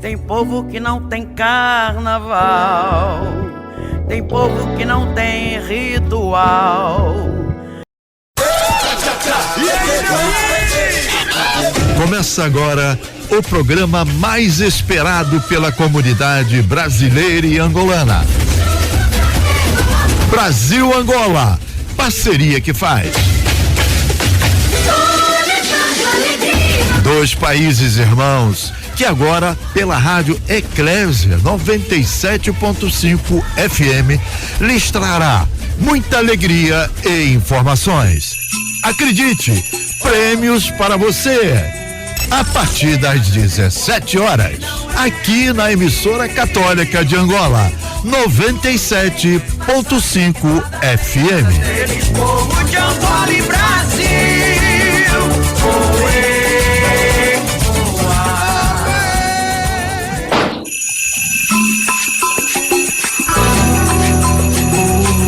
Tem povo que não tem carnaval, tem povo que não tem ritual. Começa agora o programa mais esperado pela comunidade brasileira e angolana. Brasil-Angola, parceria que faz. Dois países irmãos, que agora pela rádio Eclésia 97.5 FM lhes trará muita alegria e informações. Acredite, prêmios para você. A partir das 17 horas, aqui na emissora católica de Angola, 97.5 FM. Feliz povo de Angola e Brasil.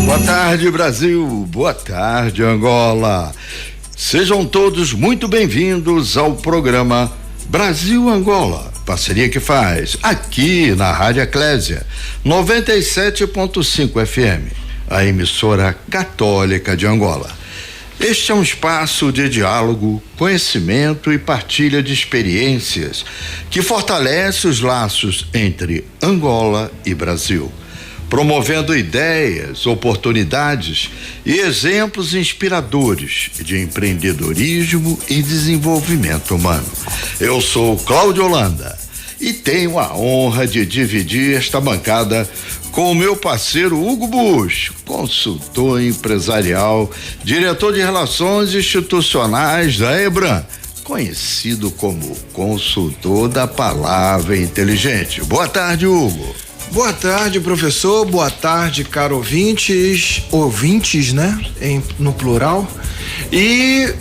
Boa tarde, Brasil. Boa tarde, Angola. Sejam todos muito bem-vindos ao programa Brasil-Angola, parceria que faz aqui na Rádio Eclésia 97.5 FM, a emissora católica de Angola. Este é um espaço de diálogo, conhecimento e partilha de experiências que fortalece os laços entre Angola e Brasil, promovendo ideias, oportunidades e exemplos inspiradores de empreendedorismo e desenvolvimento humano. Eu sou Cláudio Holanda e tenho a honra de dividir esta bancada com o meu parceiro Hugo Bush, consultor empresarial, diretor de relações institucionais da EBRAM, conhecido como consultor da palavra inteligente. Boa tarde, Hugo. Boa tarde, professor. Boa tarde, caro ouvintes, né? No plural. E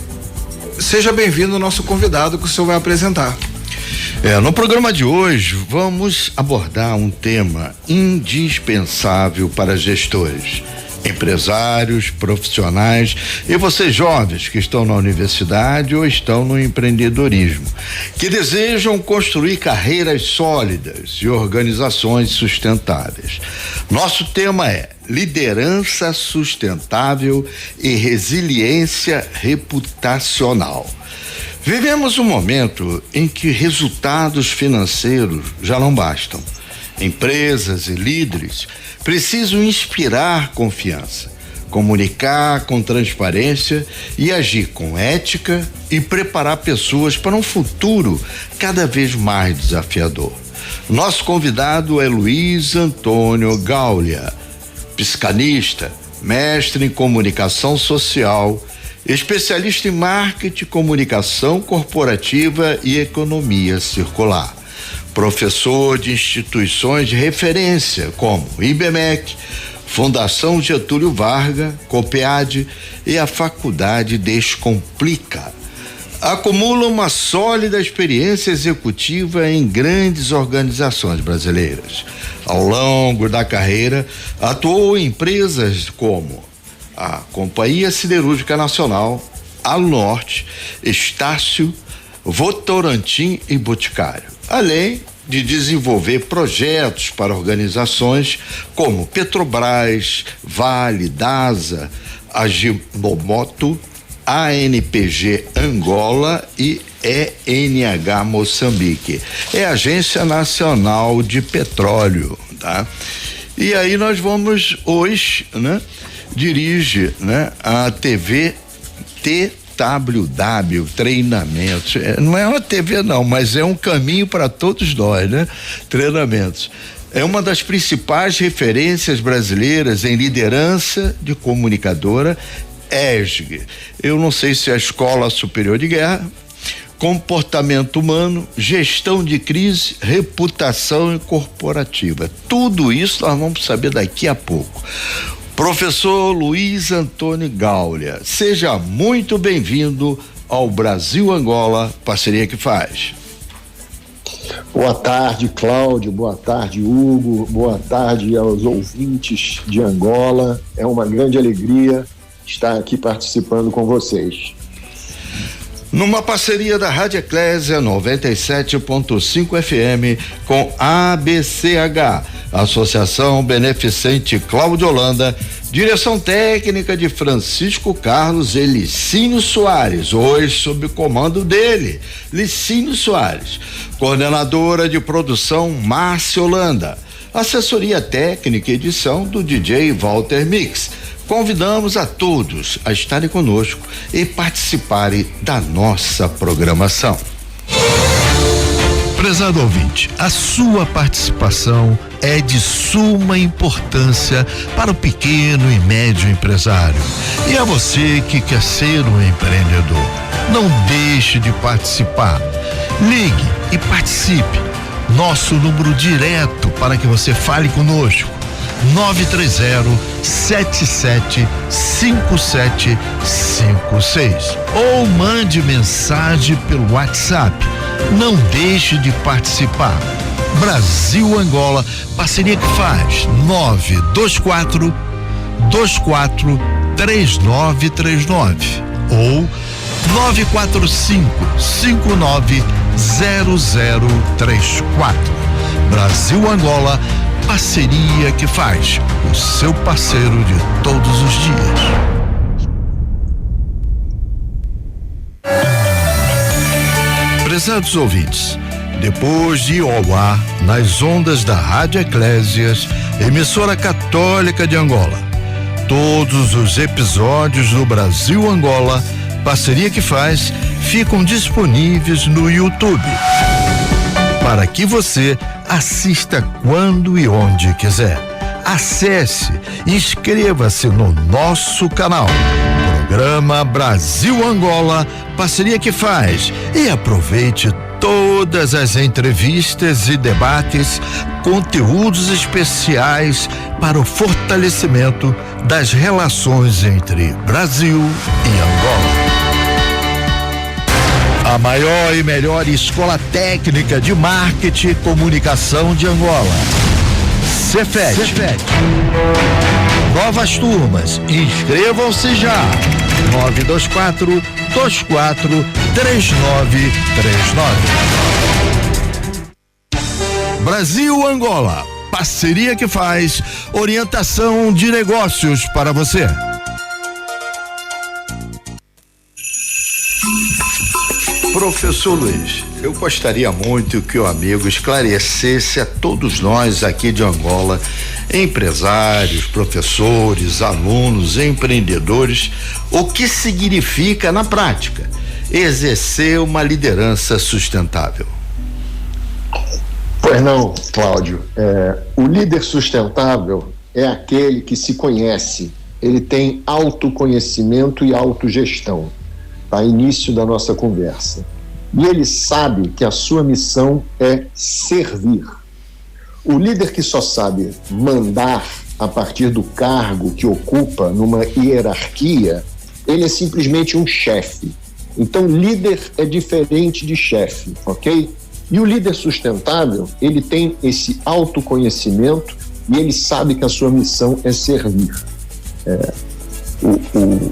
seja bem-vindo ao nosso convidado que o senhor vai apresentar. No programa de hoje vamos abordar um tema indispensável para gestores, empresários, profissionais e vocês jovens que estão na universidade ou estão no empreendedorismo, que desejam construir carreiras sólidas e organizações sustentáveis. Nosso tema é liderança sustentável e resiliência reputacional. Vivemos um momento em que resultados financeiros já não bastam. Empresas e líderes precisam inspirar confiança, comunicar com transparência e agir com ética e preparar pessoas para um futuro cada vez mais desafiador. Nosso convidado é Luiz Antônio Gaulia, psicanalista, mestre em comunicação social, especialista em marketing, comunicação corporativa e economia circular. Professor de instituições de referência como IBMEC, Fundação Getúlio Vargas, COPEAD e a Faculdade Descomplica. Acumula uma sólida experiência executiva em grandes organizações brasileiras. Ao longo da carreira, atuou em empresas como a Companhia Siderúrgica Nacional, Alunorte, Estácio, Votorantim e Boticário, além de desenvolver projetos para organizações como Petrobras, Vale, DASA, Ajinomoto, ANPG Angola e ENH Moçambique. É a Agência Nacional de Petróleo, tá? E aí nós vamos hoje, né? Dirige, né? A TV TWW, treinamentos. Não é uma TV não, mas é um caminho para todos nós, né? Treinamentos. É uma das principais referências brasileiras em liderança de comunicadora, ESG. Eu não sei se é a Escola Superior de Guerra, comportamento humano, gestão de crise, reputação corporativa. Tudo isso nós vamos saber daqui a pouco. Professor Luiz Antônio Gaulia, seja muito bem-vindo ao Brasil-Angola, parceria que faz. Boa tarde, Cláudio, boa tarde, Hugo, boa tarde aos ouvintes de Angola. É uma grande alegria estar aqui participando com vocês. Numa parceria da Rádio Eclésia 97.5 FM com ABCH, Associação Beneficente Cláudio Holanda, direção técnica de Francisco Carlos e Licínio Soares, hoje sob comando dele, Licínio Soares, coordenadora de produção Márcia Holanda, assessoria técnica e edição do DJ Walter Mix. Convidamos a todos a estarem conosco e participarem da nossa programação. Prezado ouvinte, a sua participação é de suma importância para o pequeno e médio empresário. E a você que quer ser um empreendedor, não deixe de participar. Ligue e participe. Nosso número direto para que você fale conosco: 930-775756 ou mande mensagem pelo WhatsApp. Não deixe de participar. Brasil Angola, parceria que faz 924-3939 ou 945-590034. Brasil Angola, parceria que faz o seu parceiro de todos os dias. Prezados ouvintes, depois de ir ao ar nas ondas da Rádio Eclésias, emissora católica de Angola, todos os episódios do Brasil Angola, parceria que faz, ficam disponíveis no YouTube, para que você assista quando e onde quiser. Acesse e inscreva-se no nosso canal, Programa Brasil Angola, parceria que faz, e aproveite todas as entrevistas e debates, conteúdos especiais para o fortalecimento das relações entre Brasil e Angola. A maior e melhor escola técnica de marketing e comunicação de Angola, Cefet. Novas turmas, inscrevam-se já. 924-24-3939. Brasil Angola, parceria que faz orientação de negócios para você. Professor Luiz, eu gostaria muito que o amigo esclarecesse a todos nós aqui de Angola, empresários, professores, alunos, empreendedores, o que significa na prática exercer uma liderança sustentável. Pois não, Cláudio. O líder sustentável é aquele que se conhece, ele tem autoconhecimento e autogestão. Tá? Início da nossa conversa. E ele sabe que a sua missão é servir. O líder que só sabe mandar a partir do cargo que ocupa numa hierarquia, ele é simplesmente um chefe. Então, líder é diferente de chefe, ok? E o líder sustentável, ele tem esse autoconhecimento e ele sabe que a sua missão é servir.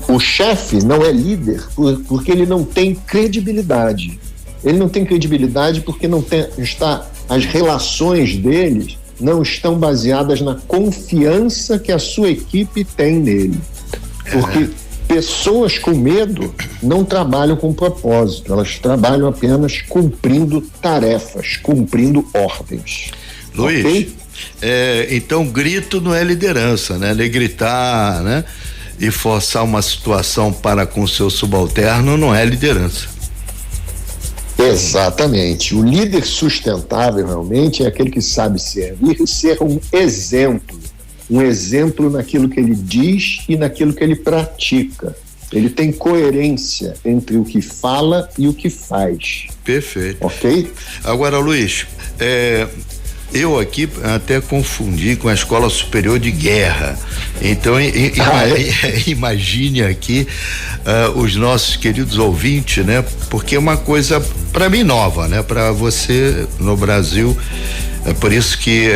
O chefe não é líder porque ele não tem credibilidade. Ele não tem credibilidade porque as relações dele não estão baseadas na confiança que a sua equipe tem nele. Porque pessoas com medo não trabalham com propósito, elas trabalham apenas cumprindo tarefas, cumprindo ordens. Luiz, okay? Então grito não é liderança, né? Ele gritar, né? E forçar uma situação para com seu subalterno não é liderança. Exatamente. O líder sustentável realmente é aquele que sabe servir e ser um exemplo naquilo que ele diz e naquilo que ele pratica. Ele tem coerência entre o que fala e o que faz. Perfeito. Ok? Agora, Luiz, eu aqui até confundi com a Escola Superior de Guerra. Então, imagine aqui os nossos queridos ouvintes, né? Porque é uma coisa para mim nova, né? Para você no Brasil, é por isso que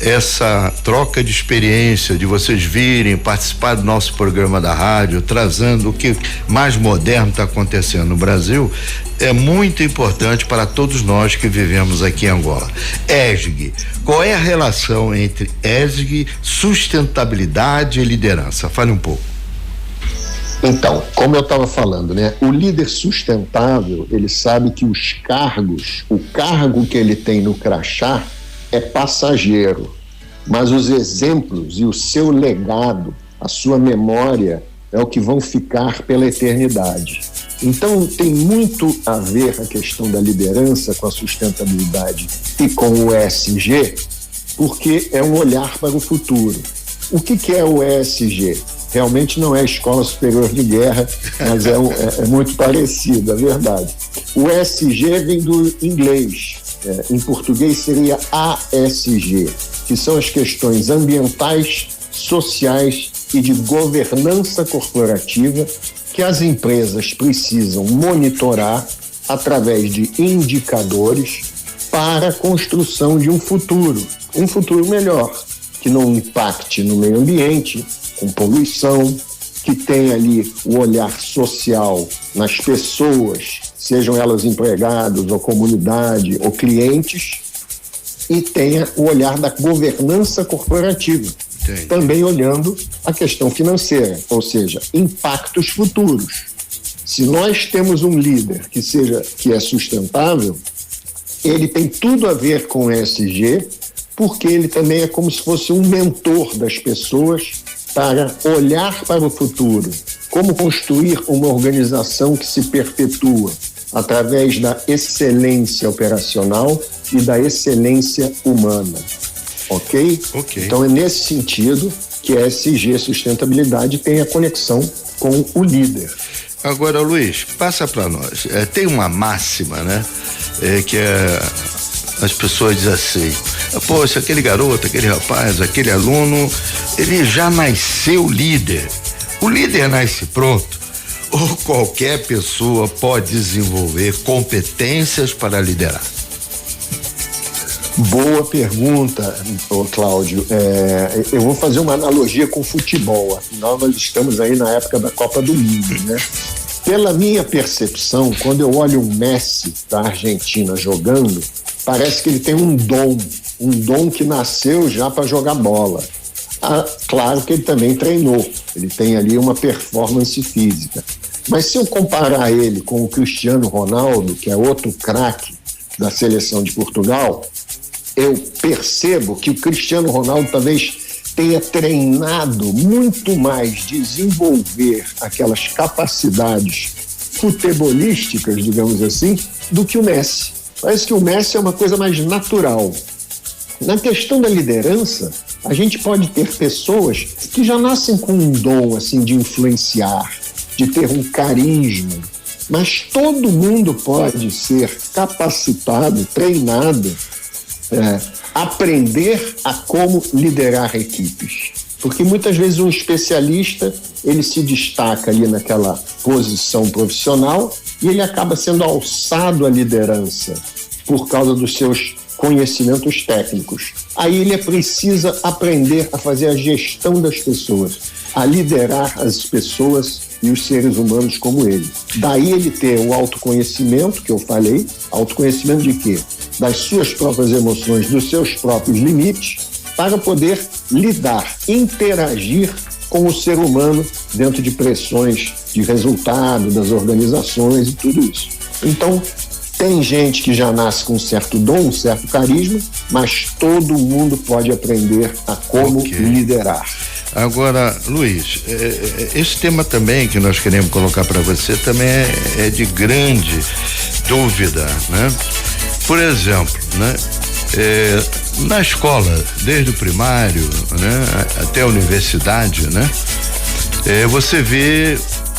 essa troca de experiência, de vocês virem participar do nosso programa da rádio, trazendo o que mais moderno está acontecendo no Brasil, é muito importante para todos nós que vivemos aqui em Angola. ESG, qual é a relação entre ESG, sustentabilidade e liderança? Fale um pouco. Então, como eu estava falando, né? O líder sustentável, ele sabe que os cargos, o cargo que ele tem no crachá é passageiro, mas os exemplos e o seu legado, a sua memória é o que vão ficar pela eternidade. Então, tem muito a ver a questão da liderança com a sustentabilidade e com o ESG, porque é um olhar para o futuro. O que é o ESG? Realmente não é Escola Superior de Guerra, mas é muito parecido, é verdade. O ESG vem do inglês, em português seria ASG, que são as questões ambientais, sociais e de governança corporativa que as empresas precisam monitorar através de indicadores para a construção de um futuro melhor, que não impacte no meio ambiente, com poluição, que tenha ali o olhar social nas pessoas, sejam elas empregados ou comunidade ou clientes, e tenha o olhar da governança corporativa, Entendi. Também olhando a questão financeira, ou seja, impactos futuros. Se nós temos um líder que é sustentável, ele tem tudo a ver com o ESG, porque ele também é como se fosse um mentor das pessoas para olhar para o futuro, como construir uma organização que se perpetua através da excelência operacional e da excelência humana, ok? Então é nesse sentido que a ESG, sustentabilidade, tem a conexão com o líder. Agora, Luiz, passa para nós. Tem uma máxima, né? As pessoas dizem assim: poxa, aquele garoto, aquele rapaz, aquele aluno, ele já nasceu líder. O líder nasce pronto? Ou qualquer pessoa pode desenvolver competências para liderar? Boa pergunta, Cláudio. Eu vou fazer uma analogia com futebol. Afinal, nós estamos aí na época da Copa do Mundo, né? Pela minha percepção, quando eu olho um Messi da Argentina jogando, parece que ele tem um dom que nasceu já para jogar bola. Claro que ele também treinou, ele tem ali uma performance física. Mas se eu comparar ele com o Cristiano Ronaldo, que é outro craque da seleção de Portugal, eu percebo que o Cristiano Ronaldo talvez tenha treinado muito mais desenvolver aquelas capacidades futebolísticas, digamos assim, do que o Messi. Parece que o Messi é uma coisa mais natural. Na questão da liderança, a gente pode ter pessoas que já nascem com um dom assim, de influenciar, de ter um carisma, mas todo mundo pode ser capacitado, treinado, aprender a como liderar equipes. Porque muitas vezes um especialista, ele se destaca ali naquela posição profissional e ele acaba sendo alçado à liderança por causa dos seus conhecimentos técnicos. Aí ele precisa aprender a fazer a gestão das pessoas, a liderar as pessoas e os seres humanos como ele. Daí ele ter o autoconhecimento, que eu falei, autoconhecimento de quê? Das suas próprias emoções, dos seus próprios limites, para poder lidar, interagir com o ser humano dentro de pressões de resultado das organizações e tudo isso. Então, tem gente que já nasce com um certo dom, um certo carisma, mas todo mundo pode aprender a como liderar. Agora, Luiz, esse tema também que nós queremos colocar para você também é de grande dúvida, né? Por exemplo, né? Na escola, desde o primário, né? Até a universidade, né? Você vê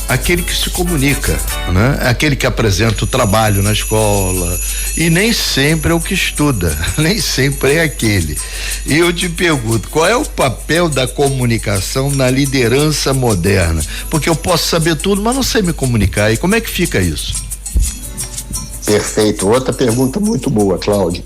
aquele que se comunica, né? Aquele que apresenta o trabalho na escola, e nem sempre é o que estuda, nem sempre é aquele. E eu te pergunto, qual é o papel da comunicação na liderança moderna? Porque eu posso saber tudo, mas não sei me comunicar. E como é que fica isso? Perfeito. Outra pergunta muito boa, Cláudio.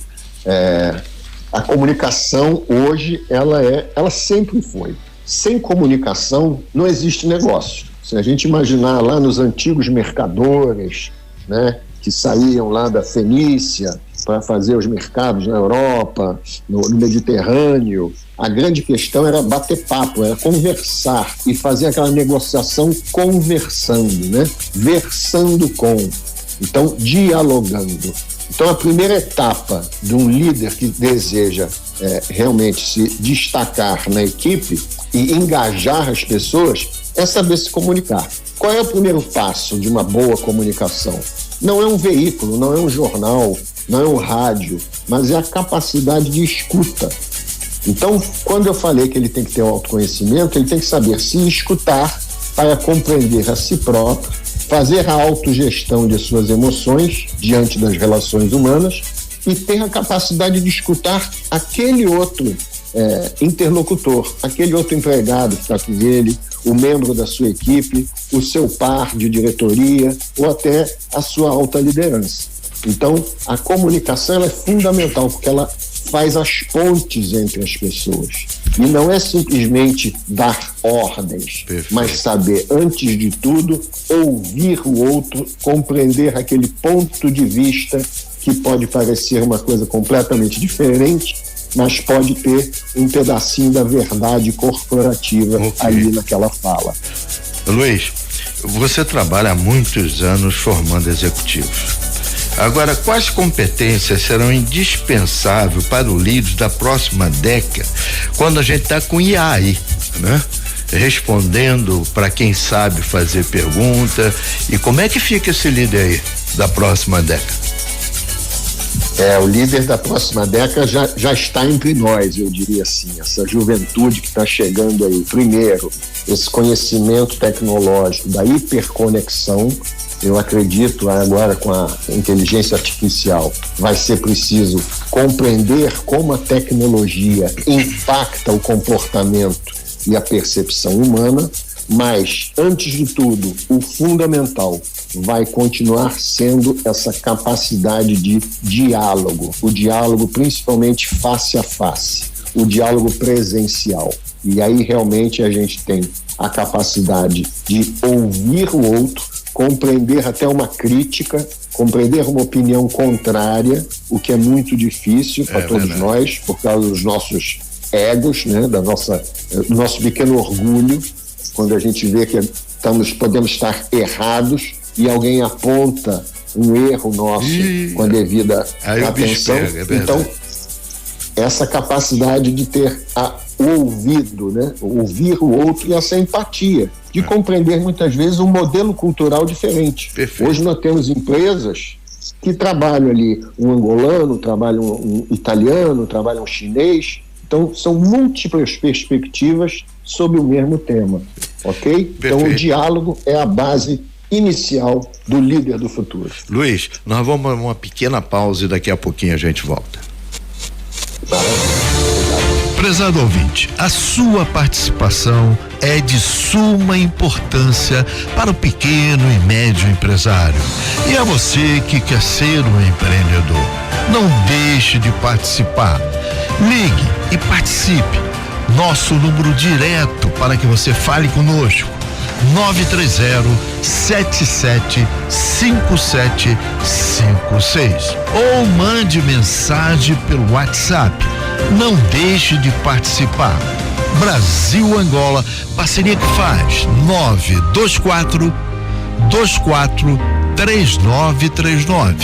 A comunicação hoje, ela sempre foi. Sem comunicação não existe negócio. Se a gente imaginar lá nos antigos mercadores, né, que saíam lá da Fenícia para fazer os mercados na Europa, no Mediterrâneo, a grande questão era bater papo, era conversar e fazer aquela negociação conversando, né? Versando com. Então, dialogando. Então, a primeira etapa de um líder que deseja realmente se destacar na equipe e engajar as pessoas é saber se comunicar. Qual é o primeiro passo de uma boa comunicação? Não é um veículo, não é um jornal, não é um rádio, mas é a capacidade de escuta. Então, quando eu falei que ele tem que ter um autoconhecimento, ele tem que saber se escutar para compreender a si próprio, fazer a autogestão de suas emoções diante das relações humanas e ter a capacidade de escutar aquele outro interlocutor, aquele outro empregado que está com ele, o membro da sua equipe, o seu par de diretoria ou até a sua alta liderança. Então, a comunicação ela é fundamental porque ela faz as pontes entre as pessoas. E não é simplesmente dar ordens, Perfeito. mas saber, antes de tudo, ouvir o outro, compreender aquele ponto de vista que pode parecer uma coisa completamente diferente, mas pode ter um pedacinho da verdade corporativa ali naquela fala. Luiz, você trabalha há muitos anos formando executivos. Agora, quais competências serão indispensáveis para o líder da próxima década, quando a gente está com IA aí, né? Respondendo para quem sabe fazer pergunta, e como é que fica esse líder aí da próxima década? O líder da próxima década já está entre nós, eu diria assim, essa juventude que está chegando aí. Primeiro, esse conhecimento tecnológico da hiperconexão. Eu acredito agora com a inteligência artificial vai ser preciso compreender como a tecnologia impacta o comportamento e a percepção humana, mas, antes de tudo, o fundamental vai continuar sendo essa capacidade de diálogo, o diálogo principalmente face a face, o diálogo presencial. E aí realmente a gente tem a capacidade de ouvir o outro, compreender até uma crítica, compreender uma opinião contrária, o que é muito difícil para todos nós, por causa dos nossos egos, né, do nosso pequeno orgulho, quando a gente vê que podemos estar errados e alguém aponta um erro nosso com a devida atenção. Então, essa capacidade de ter o ouvido, né, ouvir o outro e essa empatia, de compreender muitas vezes um modelo cultural diferente. Perfeito. Hoje nós temos empresas que trabalham ali um angolano, trabalham um italiano, trabalham um chinês. Então, são múltiplas perspectivas sobre o mesmo tema, ok? Perfeito. Então, o diálogo é a base inicial do líder do futuro. Luiz, nós vamos a uma pequena pausa e daqui a pouquinho a gente volta. Prezado ouvinte, a sua participação é de suma importância para o pequeno e médio empresário. E a você que quer ser um empreendedor, não deixe de participar. Ligue e participe. Nosso número direto para que você fale conosco: 930-775756. Ou mande mensagem pelo WhatsApp. Não deixe de participar. Brasil Angola, parceria que faz 924-3939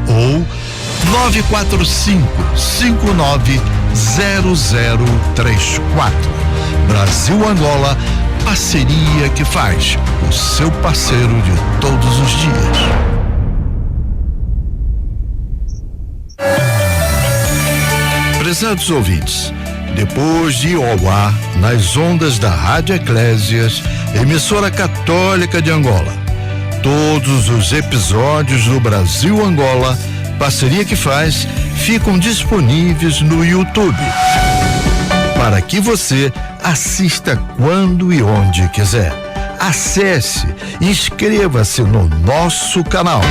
ou 945-590034. Brasil Angola, parceria que faz, o seu parceiro de todos os dias. Prezados ouvintes, depois de ir ao ar nas ondas da Rádio Eclésias, emissora católica de Angola, todos os episódios do Brasil Angola, parceria que faz, ficam disponíveis no YouTube, para que você assista quando e onde quiser. Acesse e inscreva-se no nosso canal.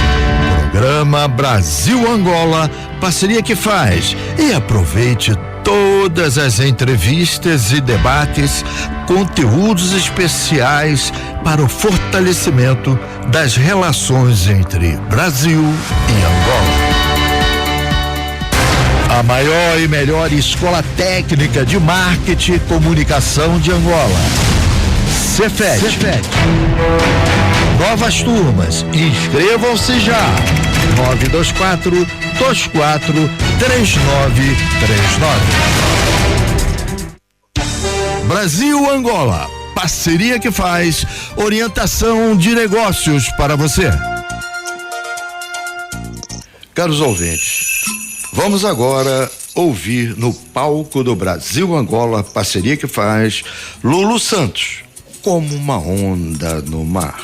Programa Brasil-Angola, parceria que faz. E aproveite todas as entrevistas e debates, conteúdos especiais para o fortalecimento das relações entre Brasil e Angola. A maior e melhor escola técnica de marketing e comunicação de Angola. Cefet. Novas turmas, inscrevam-se já. 924-24-3939. Brasil-Angola, parceria que faz orientação de negócios para você. Caros ouvintes, vamos agora ouvir no palco do Brasil-Angola, parceria que faz, Lulu Santos, Como uma Onda no Mar.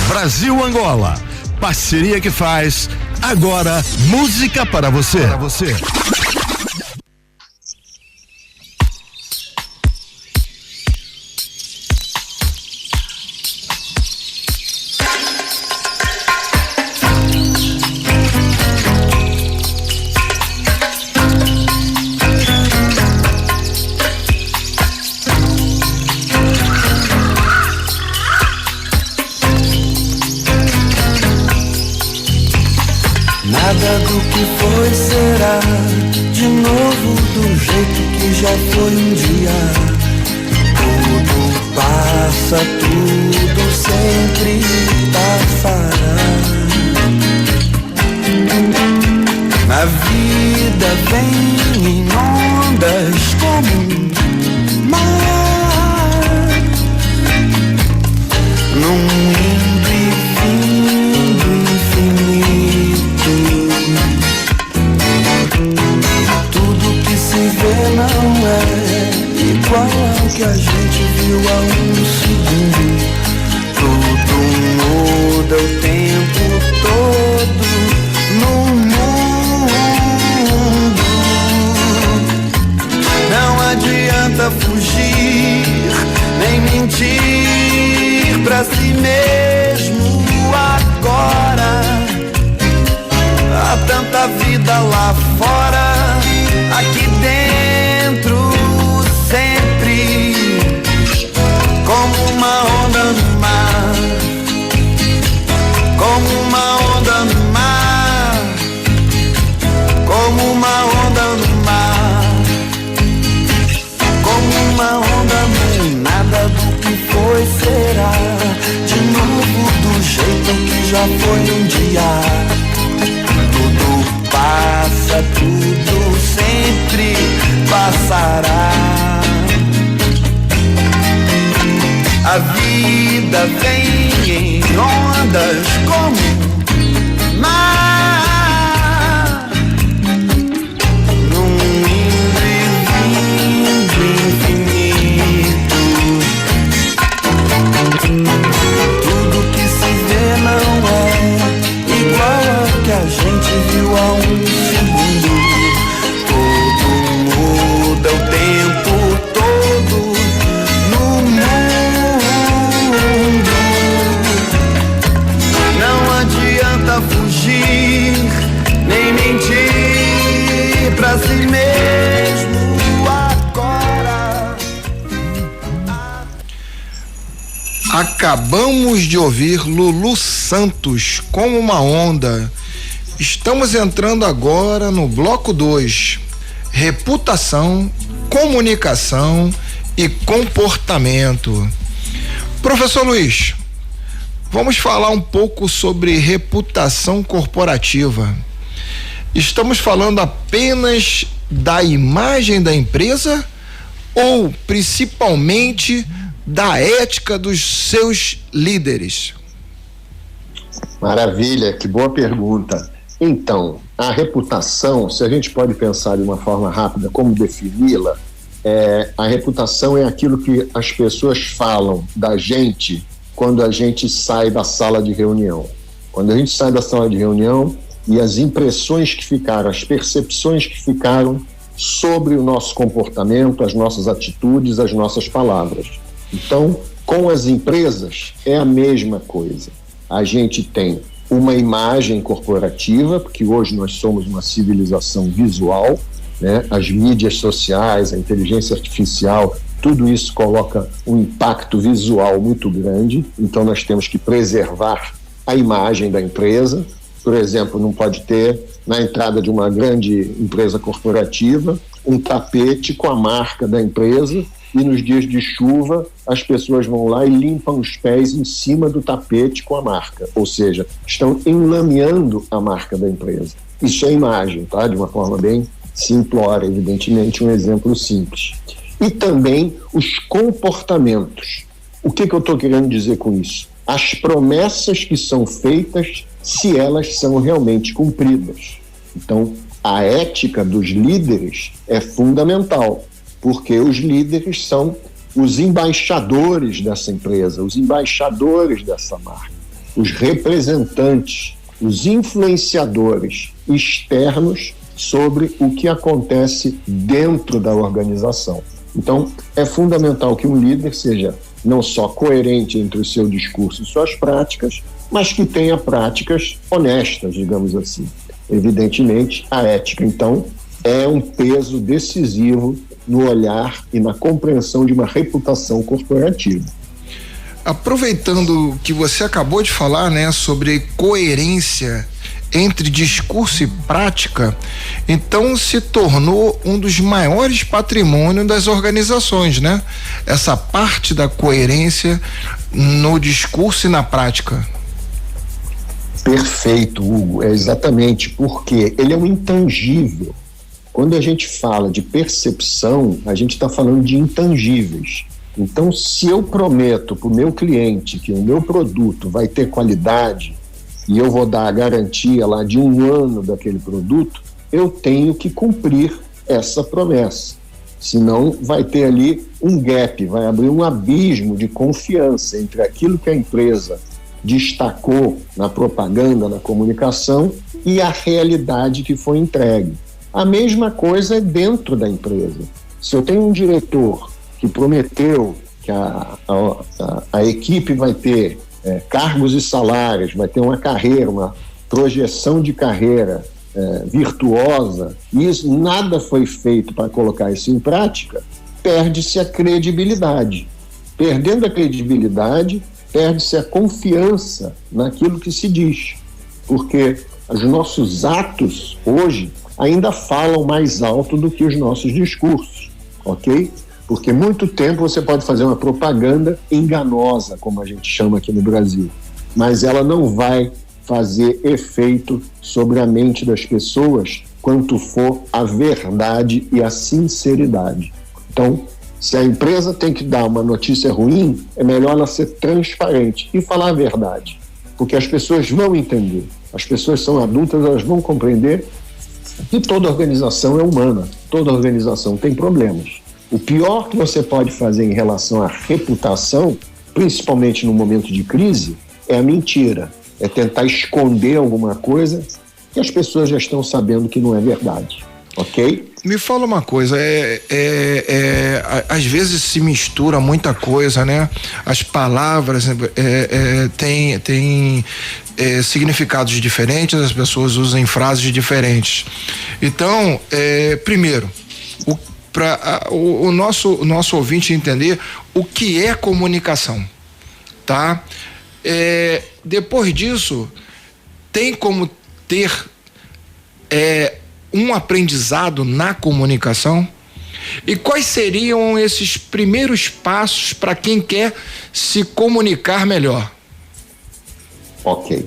Brasil-Angola, parceria que faz, agora música para você. Nada do que foi será de novo do jeito que já foi um dia. Tudo passa, tudo sempre passará. A vida vem em ondas como um mar, num indo e vindo infinito. Tudo que se vê não é igual ao que a gente viu há um segundo. Tudo muda o tempo todo no mundo. Não adianta fugir, nem mentir pra si mesmo agora. Há tanta vida lá fora, aqui dentro sempre, como uma onda no mar, como uma onda no mar, como uma onda no mar, como uma onda no nada do que foi será, de novo do jeito que já foi um dia. Tudo passa, tudo sempre passará. A vida vem em ondas como mar, num indo e vindo infinito. Tudo que se vê não é igual ao que a gente viu há um segundo. Tudo muda o tempo todo no mundo. Não adianta fugir, nem mentir pra si mesmo agora. Acabamos de ouvir Lulu Santos, Como uma Onda. Estamos entrando agora no bloco 2, reputação, comunicação e comportamento. Professor Luiz, vamos falar um pouco sobre reputação corporativa. Estamos falando apenas da imagem da empresa ou principalmente da ética dos seus líderes? Maravilha, que boa pergunta. Então, a reputação, se a gente pode pensar de uma forma rápida como defini-la, a reputação é aquilo que as pessoas falam da gente quando a gente sai da sala de reunião. Quando a gente sai da sala de reunião e as impressões que ficaram, as percepções que ficaram sobre o nosso comportamento, as nossas atitudes, as nossas palavras. Então, com as empresas é a mesma coisa. A gente tem uma imagem corporativa, porque hoje nós somos uma civilização visual, né? As mídias sociais, a inteligência artificial, tudo isso coloca um impacto visual muito grande, então nós temos que preservar a imagem da empresa. Por exemplo, não pode ter, na entrada de uma grande empresa corporativa, um tapete com a marca da empresa, e nos dias de chuva as pessoas vão lá e limpam os pés em cima do tapete com a marca, ou seja, estão enlameando a marca da empresa. Isso é imagem, tá? De uma forma bem simplória, evidentemente um exemplo simples. E também os comportamentos. O que eu estou querendo dizer com isso? As promessas que são feitas, se elas são realmente cumpridas. Então, a ética dos líderes é fundamental, porque os líderes são os embaixadores dessa empresa, os embaixadores dessa marca, os representantes, os influenciadores externos sobre o que acontece dentro da organização. Então, é fundamental que um líder seja não só coerente entre o seu discurso e suas práticas, mas que tenha práticas honestas, digamos assim. Evidentemente, a ética, então, é um peso decisivo no olhar e na compreensão de uma reputação corporativa. Aproveitando que você acabou de falar, né, sobre coerência entre discurso e prática, então se tornou um dos maiores patrimônios das organizações, né? Essa parte da coerência no discurso e na prática. Perfeito, Hugo, é exatamente porque ele é um intangível. Quando a gente fala de percepção, a gente está falando de intangíveis. Então, se eu prometo para o meu cliente que o meu produto vai ter qualidade e eu vou dar a garantia lá de 1 ano daquele produto, eu tenho que cumprir essa promessa. Senão vai ter ali um gap, vai abrir um abismo de confiança entre aquilo que a empresa destacou na propaganda, na comunicação e a realidade que foi entregue. A mesma coisa é dentro da empresa. Se eu tenho um diretor que prometeu que a equipe vai ter cargos e salários, vai ter uma carreira, uma projeção de carreira virtuosa, e isso, nada foi feito para colocar isso em prática, perde-se a credibilidade. Perdendo a credibilidade, perde-se a confiança naquilo que se diz, porque os nossos atos hoje ainda falam mais alto do que os nossos discursos, ok? Porque muito tempo você pode fazer uma propaganda enganosa, como a gente chama aqui no Brasil, mas ela não vai fazer efeito sobre a mente das pessoas quanto for a verdade e a sinceridade. Então, se a empresa tem que dar uma notícia ruim, é melhor ela ser transparente e falar a verdade, porque as pessoas vão entender, as pessoas são adultas, elas vão compreender que toda organização é humana, toda organização tem problemas. O pior que você pode fazer em relação à reputação, principalmente no momento de crise, é a mentira, é tentar esconder alguma coisa que as pessoas já estão sabendo que não é verdade, ok? Me fala uma coisa, às vezes se mistura muita coisa, né? As palavras têm significados diferentes, as pessoas usam frases diferentes. Então, primeiro, para o nosso ouvinte entender o que é comunicação, tá? Depois disso, tem como ter um aprendizado na comunicação? E quais seriam esses primeiros passos para quem quer se comunicar melhor? Ok,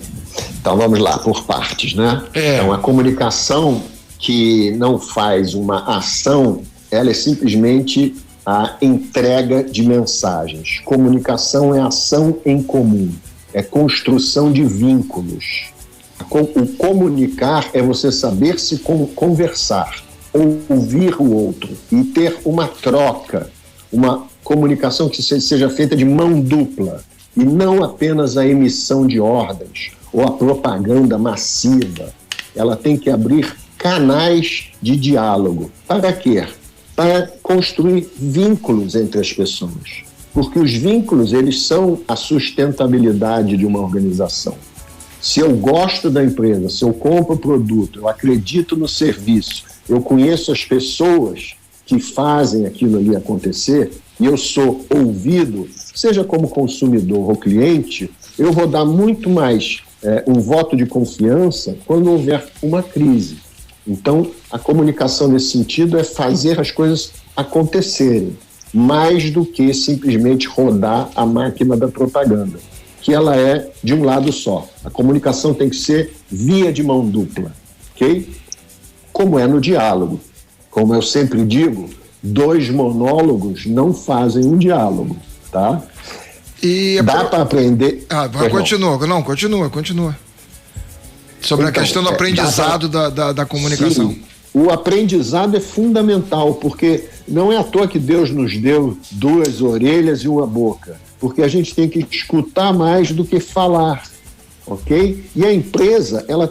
então vamos lá, por partes, né? Então, a comunicação que não faz uma ação, ela é simplesmente a entrega de mensagens. Comunicação é ação em comum, é construção de vínculos. O comunicar é você saber se conversar, ouvir o outro e ter uma troca, uma comunicação que seja feita de mão dupla e não apenas a emissão de ordens ou a propaganda massiva. Ela tem que abrir canais de diálogo. Para quê? Para construir vínculos entre as pessoas. Porque os vínculos, eles são a sustentabilidade de uma organização. Se eu gosto da empresa, se eu compro o produto, eu acredito no serviço, eu conheço as pessoas que fazem aquilo ali acontecer e eu sou ouvido, seja como consumidor ou cliente, eu vou dar muito mais um voto de confiança quando houver uma crise. Então, a comunicação nesse sentido é fazer as coisas acontecerem, mais do que simplesmente rodar a máquina da propaganda, que ela é de um lado só. A comunicação tem que ser via de mão dupla, ok? Como é no diálogo. Como eu sempre digo, 2 monólogos não fazem um diálogo, tá? Dá para aprender... Continua. Sobre a questão do aprendizado da comunicação. Sim, o aprendizado é fundamental, porque não é à toa que Deus nos deu 2 orelhas e uma boca, porque a gente tem que escutar mais do que falar, ok? E a empresa, ela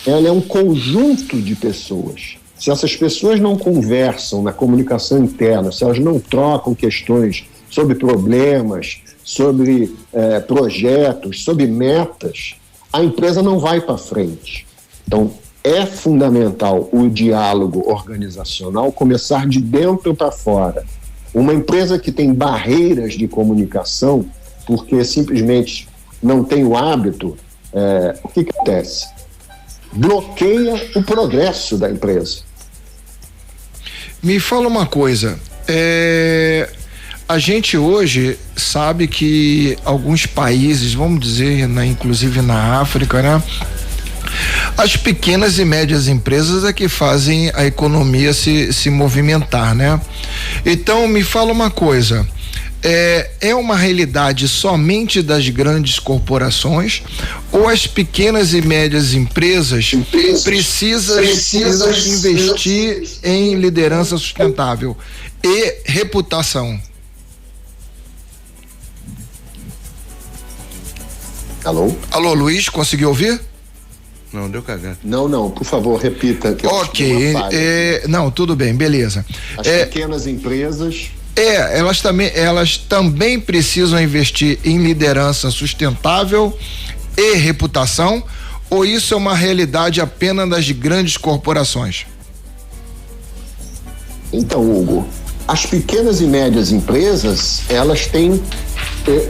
é um conjunto de pessoas. Se essas pessoas não conversam na comunicação interna, se elas não trocam questões sobre problemas, sobre projetos, sobre metas, a empresa não vai para frente. Então, é fundamental o diálogo organizacional começar de dentro para fora. Uma empresa que tem barreiras de comunicação, porque simplesmente não tem o hábito, o que acontece? Bloqueia o progresso da empresa. Me fala uma coisa, a gente hoje sabe que alguns países, vamos dizer, inclusive na África, né? As pequenas e médias empresas é que fazem a economia se movimentar, né? Então, me fala uma coisa, é uma realidade somente das grandes corporações ou as pequenas e médias empresas precisam investir em liderança sustentável e reputação? Alô, Luiz, conseguiu ouvir? Não, deu cagada. Não, por favor, repita. Que ok, não, tudo bem, beleza. As pequenas empresas... elas também precisam investir em liderança sustentável e reputação, ou isso é uma realidade apenas das grandes corporações? Então, Hugo, as pequenas e médias empresas, elas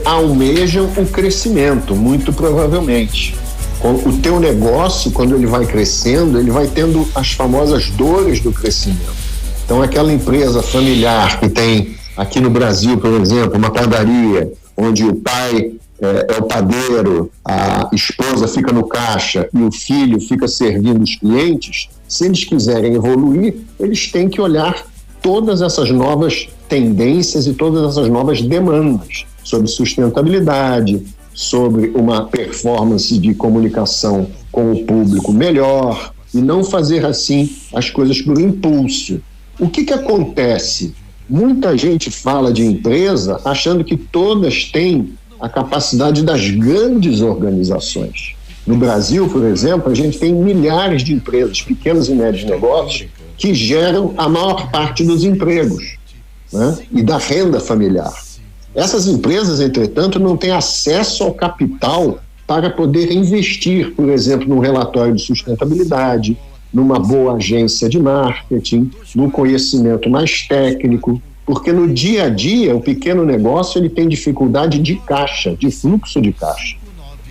almejam o crescimento, muito provavelmente. O teu negócio, quando ele vai crescendo, ele vai tendo as famosas dores do crescimento. Então, aquela empresa familiar que tem, aqui no Brasil, por exemplo, uma padaria, onde o pai é o padeiro, a esposa fica no caixa e o filho fica servindo os clientes, se eles quiserem evoluir, eles têm que olhar todas essas novas tendências e todas essas novas demandas sobre sustentabilidade, sobre uma performance de comunicação com o público melhor e não fazer assim as coisas por impulso. O que acontece? Muita gente fala de empresa achando que todas têm a capacidade das grandes organizações. No Brasil, por exemplo, a gente tem milhares de empresas, pequenos e médios negócios, que geram a maior parte dos empregos, né? E da renda familiar. Essas empresas, entretanto, não têm acesso ao capital para poder investir, por exemplo, num relatório de sustentabilidade, numa boa agência de marketing, num conhecimento mais técnico, porque no dia a dia o pequeno negócio ele tem dificuldade de caixa, de fluxo de caixa,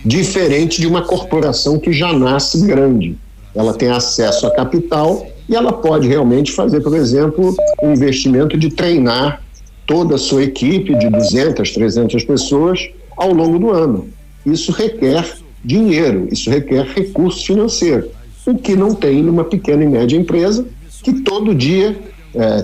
diferente de uma corporação que já nasce grande. Ela tem acesso a capital e ela pode realmente fazer, por exemplo, um investimento de treinar toda a sua equipe de 200, 300 pessoas ao longo do ano. Isso requer dinheiro, isso requer recurso financeiro, o que não tem numa pequena e média empresa, que todo dia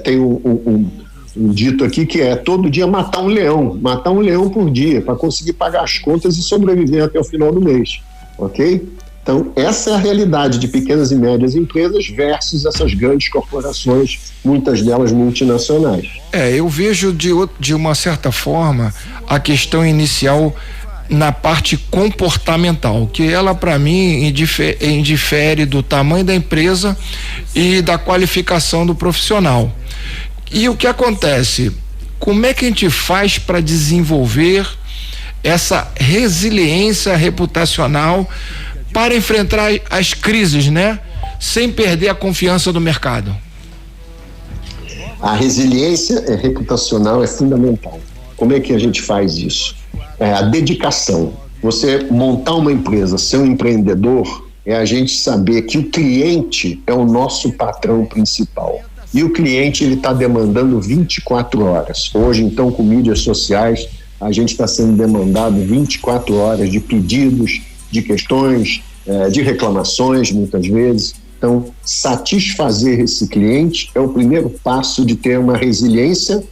tem um dito aqui que é todo dia matar um leão por dia, para conseguir pagar as contas e sobreviver até o final do mês, ok? Então, essa é a realidade de pequenas e médias empresas versus essas grandes corporações, muitas delas multinacionais. Eu vejo de uma certa forma a questão inicial na parte comportamental, que ela para mim indifere do tamanho da empresa e da qualificação do profissional. E o que acontece? Como é que a gente faz para desenvolver essa resiliência reputacional para enfrentar as crises, né? Sem perder a confiança do mercado? A resiliência reputacional é fundamental. Como é que a gente faz isso? A dedicação. Você montar uma empresa, ser um empreendedor, é a gente saber que o cliente é o nosso patrão principal. E o cliente, ele está demandando 24 horas. Hoje, então, com mídias sociais, a gente está sendo demandado 24 horas de pedidos, de questões, de reclamações, muitas vezes. Então, satisfazer esse cliente é o primeiro passo de ter uma resiliência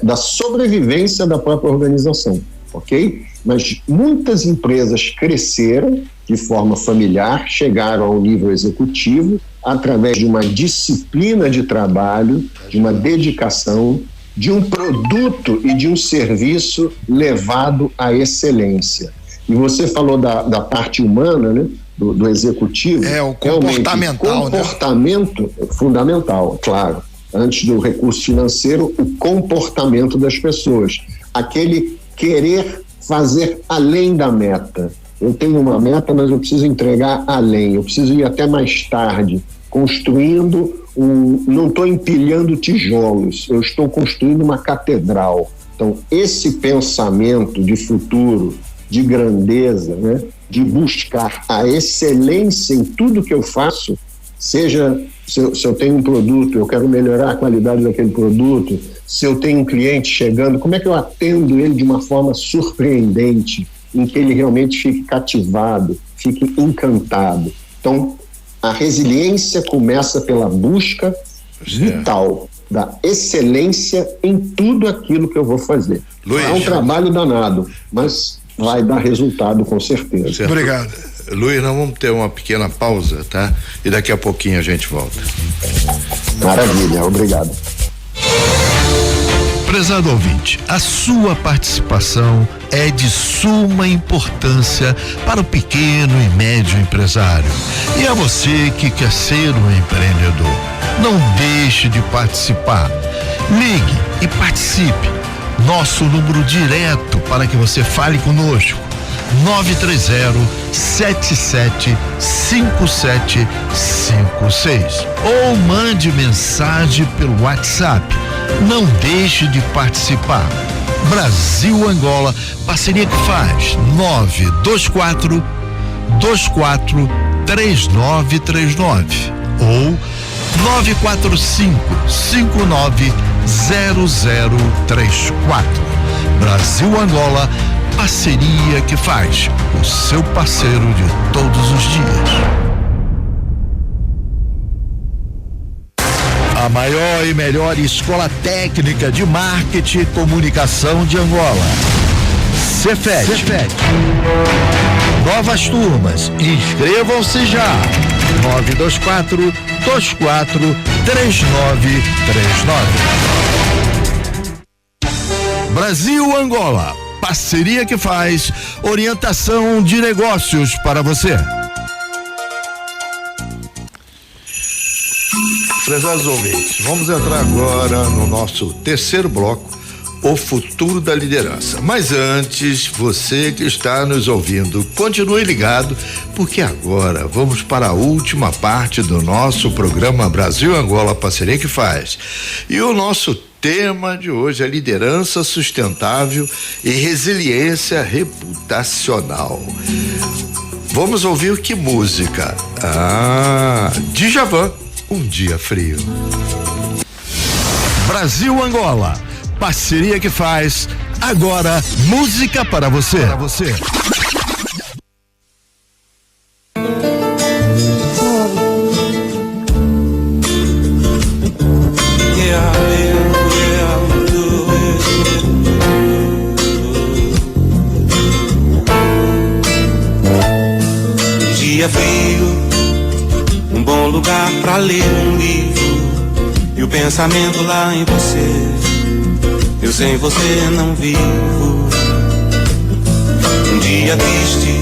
da sobrevivência da própria organização, ok? Mas muitas empresas cresceram de forma familiar, chegaram ao nível executivo através de uma disciplina de trabalho, de uma dedicação, de um produto e de um serviço levado à excelência. E você falou da parte humana, né? Do executivo. O comportamental, o comportamento fundamental, claro. Antes do recurso financeiro, o comportamento das pessoas. Aquele querer fazer além da meta. Eu tenho uma meta, mas eu preciso entregar além. Eu preciso ir até mais tarde, construindo não estou empilhando tijolos, eu estou construindo uma catedral. Então, esse pensamento de futuro, de grandeza, né? De buscar a excelência em tudo que eu faço, seja se eu tenho um produto, eu quero melhorar a qualidade daquele produto, se eu tenho um cliente chegando, como é que eu atendo ele de uma forma surpreendente, em que ele realmente fique cativado, fique encantado. Então, a resiliência começa pela busca vital da excelência em tudo aquilo que eu vou fazer. Luiz, é um trabalho danado, mas vai dar resultado com certeza. Certo. Obrigado. Luiz, nós vamos ter uma pequena pausa, tá? E daqui a pouquinho a gente volta. Maravilha, obrigado. Prezado ouvinte, a sua participação é de suma importância para o pequeno e médio empresário. E a você que quer ser um empreendedor, não deixe de participar. Ligue e participe. Nosso número direto para que você fale conosco: 930-775756. Ou mande mensagem pelo WhatsApp. Não deixe de participar. Brasil Angola, parceria que faz 924-3939 ou 945-590034. Brasil Angola, parceria que faz, o seu parceiro de todos os dias. A maior e melhor escola técnica de marketing e comunicação de Angola. Cefet. Novas turmas, inscrevam-se já. 924-24-3939. Brasil Angola, parceria que faz orientação de negócios para você. Prezados ouvintes, vamos entrar agora no nosso terceiro bloco, o futuro da liderança. Mas antes, você que está nos ouvindo, continue ligado, porque agora vamos para a última parte do nosso programa Brasil Angola, parceria que faz. E o nosso tema de hoje é liderança sustentável e resiliência reputacional. Vamos ouvir que música? Djavan, Um Dia Frio. Brasil Angola, parceria que faz. Agora, música para você. Dia frio, um bom lugar pra ler um livro e o pensamento lá em você. Eu sem você não vivo. Um dia triste,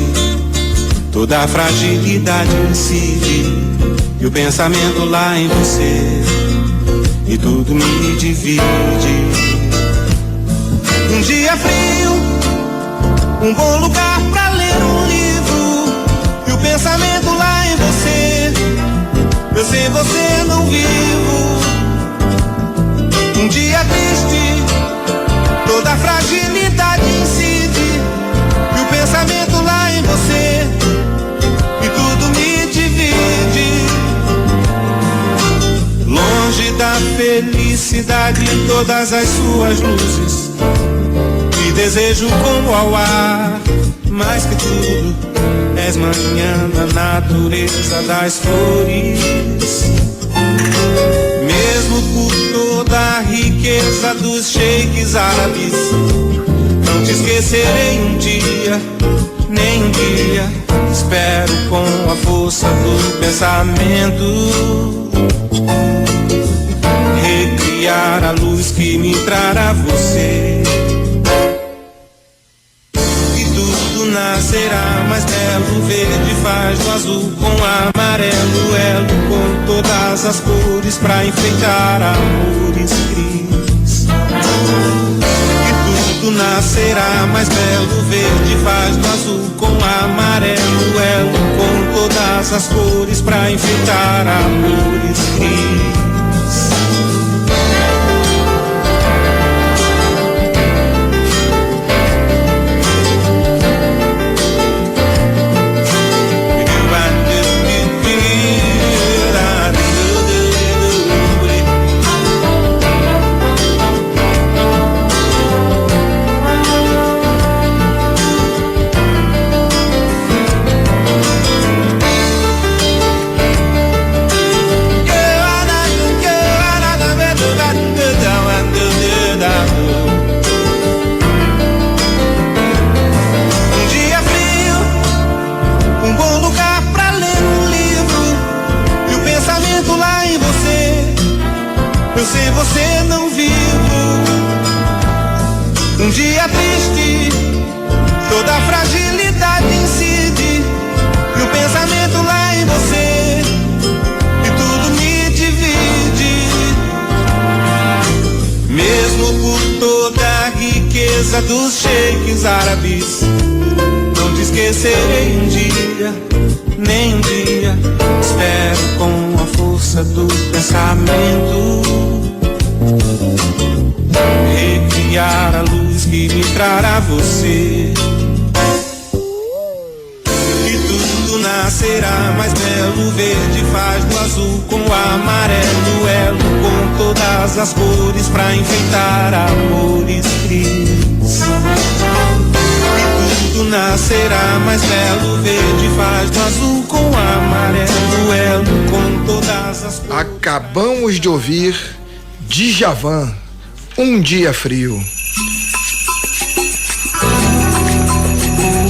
toda a fragilidade incide e o pensamento lá em você e tudo me divide. Um dia frio, um bom lugar pra ler um livro e o pensamento lá em você. Eu sem você não vivo. Um dia triste, toda a fragilidade incide e o pensamento lá em você e tudo me divide. Longe da felicidade em todas as suas luzes, te desejo como ao ar, mais que tudo és manhã na natureza das flores. Mesmo por toda a riqueza dos sheiks árabes, não te esquecerei um dia, nem um dia. Espero com a força do pensamento recriar a luz que me trará você. E tudo nascerá mais belo, verde faz do azul com amarelo, elo com todas as cores pra enfeitar amores cris. E tudo nascerá mais belo, verde faz do azul com amarelo, elo com todas as cores pra enfeitar amores cris. Sem você não vivo. Um dia triste, toda a fragilidade incide e o pensamento lá em você e tudo me divide. Mesmo por toda a riqueza dos sheiks árabes, não te esquecerei um dia, nem um dia. Espero com a força do pensamento recriar a luz que me trará você. E tudo nascerá mais belo, verde faz do azul com o amarelo, elo com todas as cores pra enfeitar amores cris. E tudo nascerá mais belo, verde faz do azul com o amarelo, elo com todas as cores. Acabamos de ouvir Djavan, Um Dia Frio.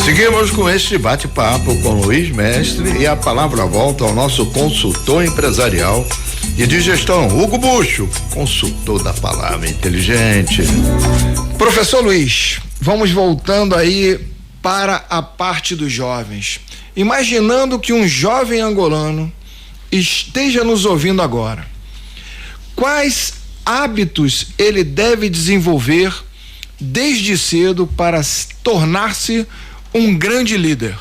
Seguimos com este bate-papo com Luiz Mestre e a palavra volta ao nosso consultor empresarial e de gestão, Hugo Bucho, consultor da palavra inteligente. Professor Luiz, vamos voltando aí para a parte dos jovens. Imaginando que um jovem angolano esteja nos ouvindo agora, quais hábitos ele deve desenvolver desde cedo para tornar-se um grande líder?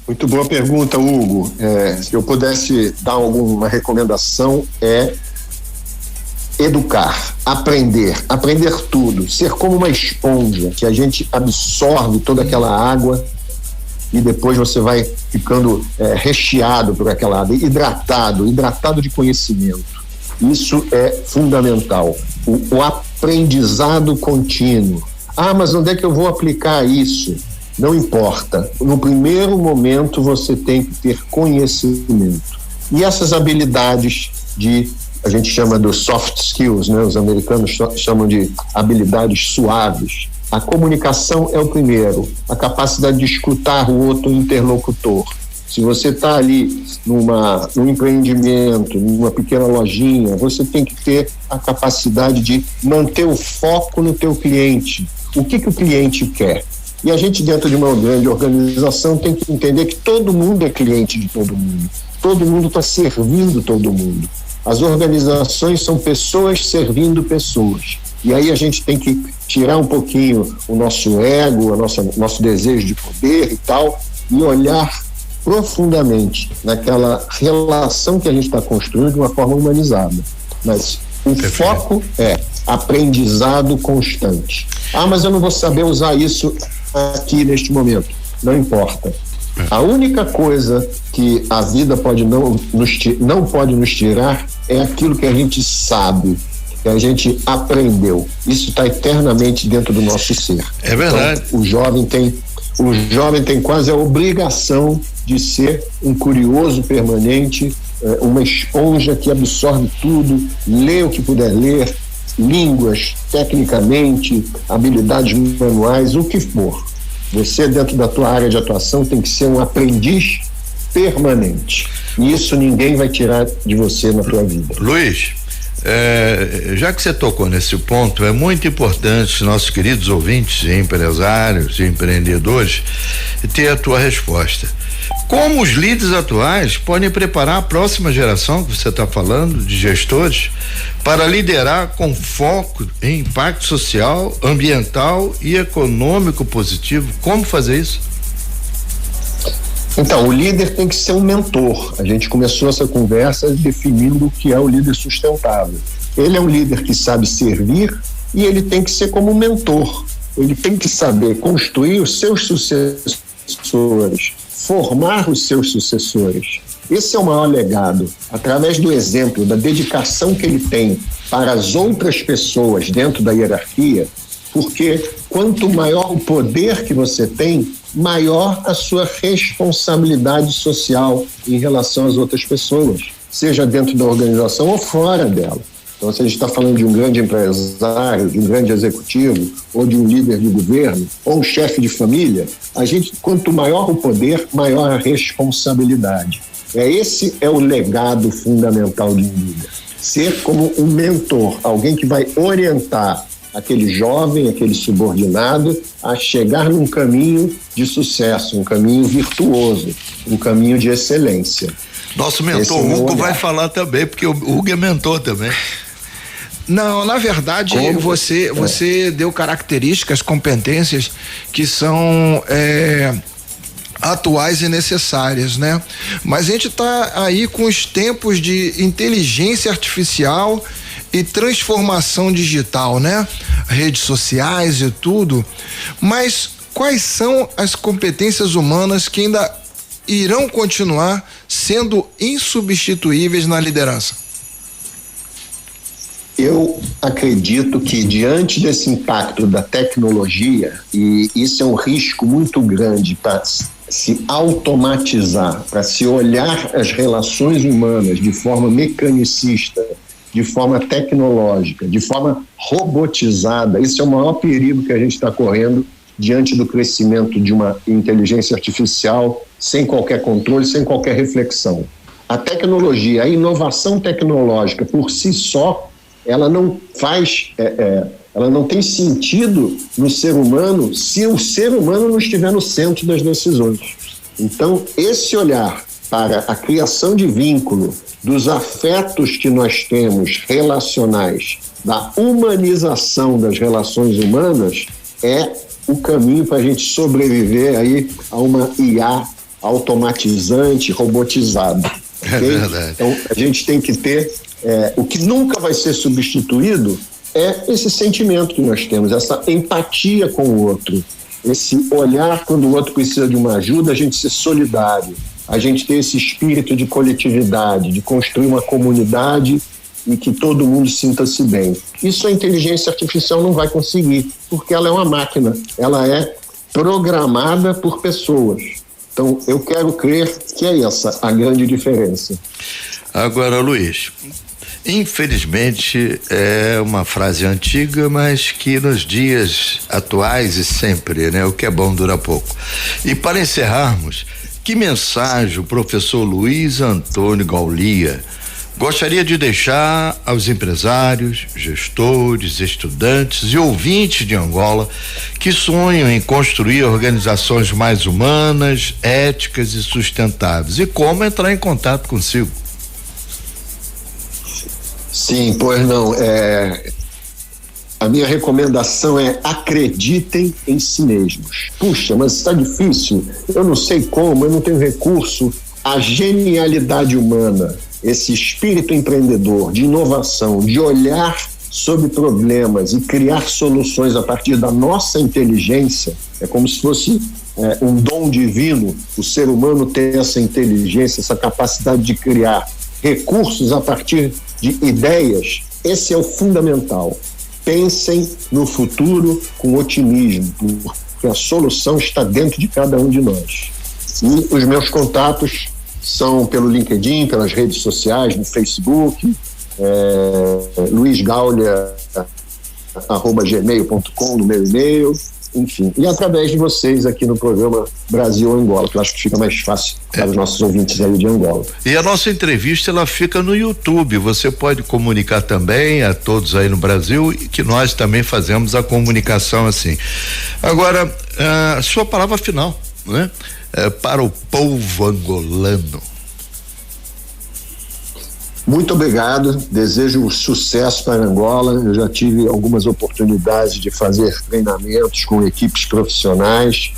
Muito boa pergunta, Hugo. Se eu pudesse dar alguma recomendação, é educar, aprender tudo, ser como uma esponja, que a gente absorve toda aquela água e depois você vai ficando recheado por aquela água, hidratado de conhecimento. Isso é fundamental. O aprendizado contínuo. Mas onde é que eu vou aplicar isso? Não importa. No primeiro momento você tem que ter conhecimento. E essas habilidades a gente chama dos soft skills, né? Os americanos chamam de habilidades suaves. A comunicação é o primeiro. A capacidade de escutar o outro interlocutor. Se você está ali num empreendimento, numa pequena lojinha, você tem que ter a capacidade de manter o foco no teu cliente. O que o cliente quer? E a gente, dentro de uma grande organização, tem que entender que todo mundo é cliente de todo mundo. Todo mundo está servindo todo mundo. As organizações são pessoas servindo pessoas. E aí a gente tem que tirar um pouquinho o nosso ego, nosso desejo de poder e tal, e olhar profundamente naquela relação que a gente está construindo de uma forma humanizada. Mas o foco é aprendizado constante. Mas eu não vou saber usar isso aqui neste momento. Não importa. A única coisa que a vida não pode nos tirar é aquilo que a gente sabe, que a gente aprendeu. Isso está eternamente dentro do nosso ser. É verdade. Então, o jovem tem quase a obrigação de ser um curioso permanente, uma esponja que absorve tudo, lê o que puder ler, línguas, tecnicamente, habilidades manuais, o que for. Você, dentro da tua área de atuação, tem que ser um aprendiz permanente. E isso ninguém vai tirar de você na tua vida. Luiz, já que você tocou nesse ponto, é muito importante nossos queridos ouvintes, empresários e empreendedores, ter a tua resposta. Como os líderes atuais podem preparar a próxima geração que você está falando, de gestores, para liderar com foco em impacto social, ambiental e econômico positivo? Como fazer isso? Então, o líder tem que ser um mentor. A gente começou essa conversa definindo o que é o líder sustentável. Ele é um líder que sabe servir e ele tem que ser como um mentor. Ele tem que saber construir os seus sucessores, formar os seus sucessores. Esse é o maior legado. Através do exemplo, da dedicação que ele tem para as outras pessoas dentro da hierarquia, porque quanto maior o poder que você tem, maior a sua responsabilidade social em relação às outras pessoas, seja dentro da organização ou fora dela. Então, se a gente está falando de um grande empresário, de um grande executivo, ou de um líder de governo, ou um chefe de família, quanto maior o poder, maior a responsabilidade. Esse é o legado fundamental de um líder. Ser como um mentor, alguém que vai orientar aquele jovem, aquele subordinado a chegar num caminho de sucesso, um caminho virtuoso, um caminho de excelência. Nosso mentor Hugo vai falar também, porque o Hugo é mentor também. Não, na verdade, você deu características, competências que são atuais e necessárias, né? Mas a gente está aí com os tempos de inteligência artificial e transformação digital, né? Redes sociais e tudo. Mas quais são as competências humanas que ainda irão continuar sendo insubstituíveis na liderança? Eu acredito que, diante desse impacto da tecnologia, e isso é um risco muito grande para se automatizar, para se olhar as relações humanas de forma mecanicista, de forma tecnológica, de forma robotizada, esse é o maior perigo que a gente está correndo diante do crescimento de uma inteligência artificial sem qualquer controle, sem qualquer reflexão. A tecnologia, a inovação tecnológica por si só, ela não tem sentido no ser humano se o ser humano não estiver no centro das decisões. Então, esse olhar para a criação de vínculo, dos afetos que nós temos relacionais, da humanização das relações humanas, é o caminho para a gente sobreviver aí a uma IA automatizante, robotizada. É verdade. Então, a gente tem que ter o que nunca vai ser substituído é esse sentimento que nós temos, essa empatia com o outro, esse olhar quando o outro precisa de uma ajuda, a gente ser solidário, a gente ter esse espírito de coletividade, de construir uma comunidade e que todo mundo sinta-se bem. Isso a inteligência artificial não vai conseguir, porque ela é uma máquina, ela é programada por pessoas. Então, eu quero crer que é essa a grande diferença. Agora, Luiz, infelizmente é uma frase antiga, mas que nos dias atuais e sempre, né? O que é bom dura pouco. E para encerrarmos, que mensagem o professor Luiz Antônio Gaulia gostaria de deixar aos empresários, gestores, estudantes e ouvintes de Angola que sonham em construir organizações mais humanas, éticas e sustentáveis, e como entrar em contato consigo? A minha recomendação é: acreditem em si mesmos. Puxa, mas está difícil, eu não sei como, eu não tenho recurso. A genialidade humana, esse espírito empreendedor, de inovação, de olhar sobre problemas e criar soluções a partir da nossa inteligência, é como se fosse um dom divino, o ser humano ter essa inteligência, essa capacidade de criar recursos a partir de ideias. Esse é o fundamental. Pensem no futuro com otimismo, porque a solução está dentro de cada um de nós. E os meus contatos são pelo LinkedIn, pelas redes sociais, no Facebook, luisgaulia@gmail.com, no meu e-mail, enfim, e através de vocês aqui no programa Brasil Angola, que eu acho que fica mais fácil para os nossos ouvintes aí de Angola. E a nossa entrevista, ela fica no YouTube, você pode comunicar também a todos aí no Brasil, que nós também fazemos a comunicação assim. Agora, sua palavra final, né? Para o povo angolano. Muito obrigado, desejo sucesso para Angola. Eu já tive algumas oportunidades de fazer treinamentos com equipes profissionais.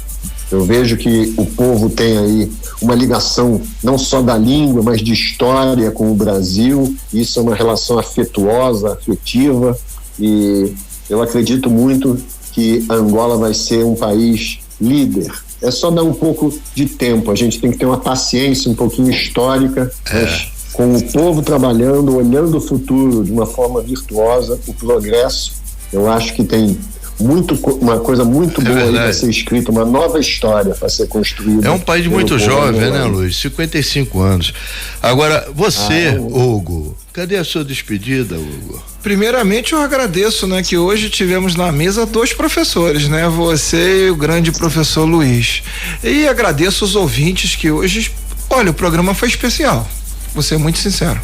Eu vejo que o povo tem aí uma ligação não só da língua, mas de história com o Brasil. Isso é uma relação afetuosa, afetiva, e eu acredito muito que Angola vai ser um país líder. É só dar um pouco de tempo, a gente tem que ter uma paciência um pouquinho histórica, mas com o povo trabalhando, olhando o futuro de uma forma virtuosa, o progresso, eu acho que tem uma coisa muito boa aí para ser escrita, uma nova história para ser construída. É um país muito jovem, né, Luiz? 55 anos. Agora, você, Hugo, cadê a sua despedida, Hugo? Primeiramente, eu agradeço, né, que hoje tivemos na mesa 2 professores, né? Você e o grande professor Luiz. E agradeço os ouvintes que hoje, olha, o programa foi especial. Vou ser muito sincero.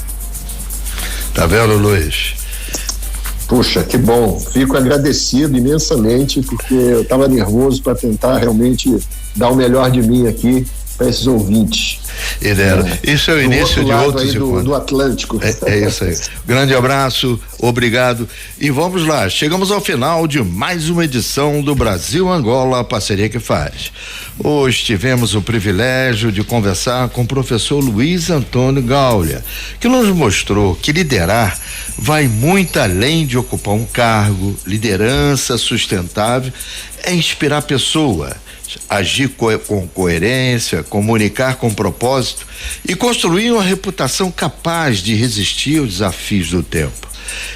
Tá vendo, Luiz? Puxa, que bom. Fico agradecido imensamente, porque eu estava nervoso para tentar realmente dar o melhor de mim aqui para esses ouvintes. Isso é o início de outros encontros. Do Atlântico. É isso aí. Grande abraço, obrigado. E vamos lá, chegamos ao final de mais uma edição do Brasil Angola, a parceria que faz. Hoje tivemos o privilégio de conversar com o professor Luiz Antônio Gaulia, que nos mostrou que liderar vai muito além de ocupar um cargo. Liderança sustentável é inspirar pessoa, agir com coerência, comunicar com propósito e construir uma reputação capaz de resistir aos desafios do tempo.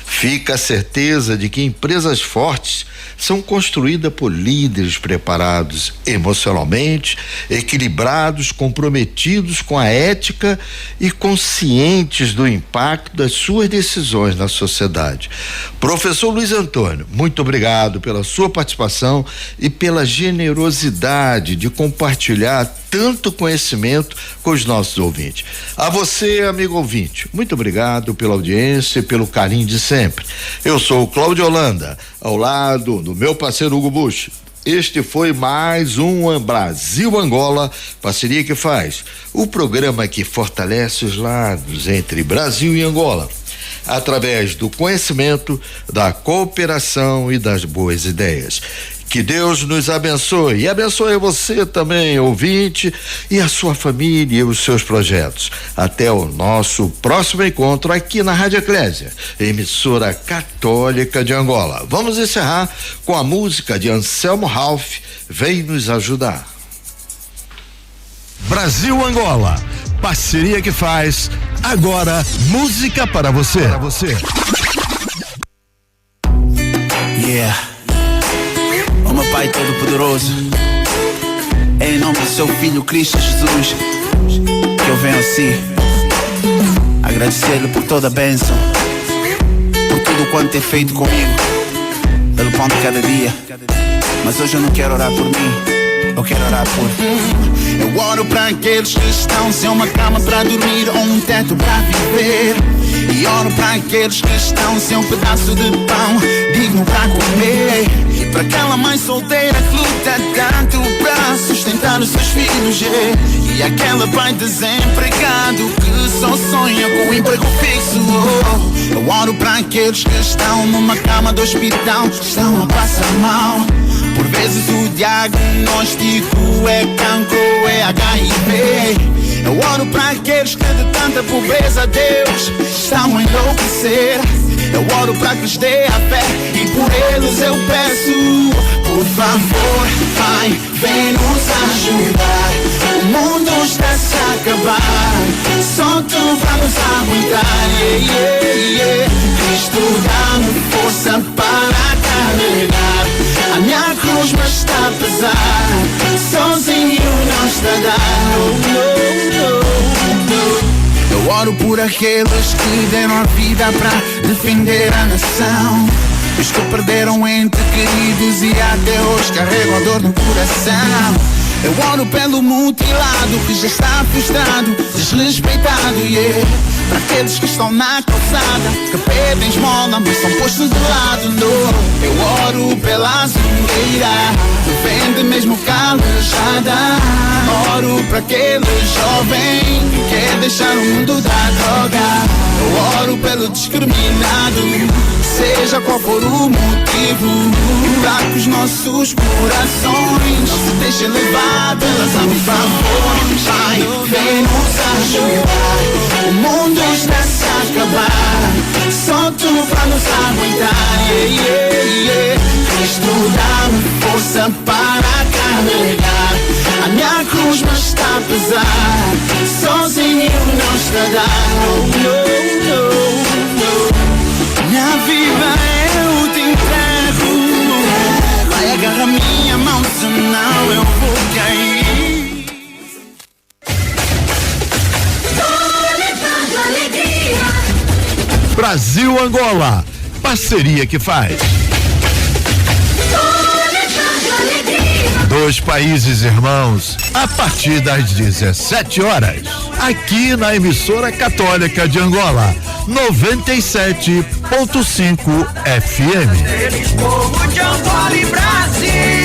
Fica a certeza de que empresas fortes são construídas por líderes preparados emocionalmente, equilibrados, comprometidos com a ética e conscientes do impacto das suas decisões na sociedade. Professor Luiz Antônio, muito obrigado pela sua participação e pela generosidade de compartilhar tanto conhecimento com os nossos ouvintes. A você, amigo ouvinte, muito obrigado pela audiência e pelo carinho de sempre. Eu sou o Cláudio Holanda, ao lado do meu parceiro Hugo Bush. Este foi mais um Brasil Angola, parceria que faz o programa que fortalece os laços entre Brasil e Angola, através do conhecimento, da cooperação e das boas ideias. Que Deus nos abençoe e abençoe você também, ouvinte, e a sua família e os seus projetos. Até o nosso próximo encontro aqui na Rádio Eclésia, emissora católica de Angola. Vamos encerrar com a música de Anselmo Ralph, Vem Nos Ajudar. Brasil Angola, parceria que faz agora música para você. Yeah. Oh meu Pai Todo-Poderoso, em nome do seu Filho Cristo Jesus, que eu venho assim agradecer-lhe por toda a bênção, por tudo quanto tem feito comigo, pelo pão de cada dia. Mas hoje eu não quero orar por mim, eu quero orar por... Eu oro para aqueles que estão sem uma cama para dormir ou um teto para viver. E oro para aqueles que estão sem um pedaço de pão digno para comer. E para aquela mãe solteira que luta tanto para sustentar os seus filhos. E aquela pai desempregado que só sonha com um emprego fixo. Eu Eu oro pra aqueles que estão numa cama do hospital, estão a passar mal. Por vezes o diagnóstico é cancro, é HIV. Eu oro pra aqueles que de tanta pobreza, Deus, estão a enlouquecer. Eu oro pra que lhes dê a fé e por eles eu peço, por favor, Pai, vem nos ajudar. O mundo está a se acabar, só tu vai nos aguentar. Cristo, dá-me força para carregar a minha cruz, mas está a pesar. Sozinho não está a dar. Eu oro por aqueles que deram a vida para defender a nação, os que perderam entes queridos e até hoje carregam a dor no coração. Eu oro pelo mutilado que já está frustrado, desrespeitado, para aqueles que estão na calçada, que pedem esmola mas são postos de lado, no. Eu oro pela zungueira, que vende mesmo calejada. Oro para aquele jovem que quer deixar o mundo da droga. Eu oro pelo discriminado, seja qual for o motivo, para que os nossos corações não se deixem levar pelas almas. Por favor, Pai, vem nos ajudar. O mundo está a se acabar, só tu vai nos aguentar. Cristo, dá-me força para carregar a minha cruz, mas está a pesar. Sozinho não está a dar. Minha vida eu te entrego, vai, agarra minha mão, senão eu vou cair. Tô levando alegria. Brasil Angola, parceria que faz. Tô levando alegria. Dois países irmãos, a partir das 17 horas, aqui na emissora católica de Angola, 97.5 FM. Eles, povo de Angola e Brasil.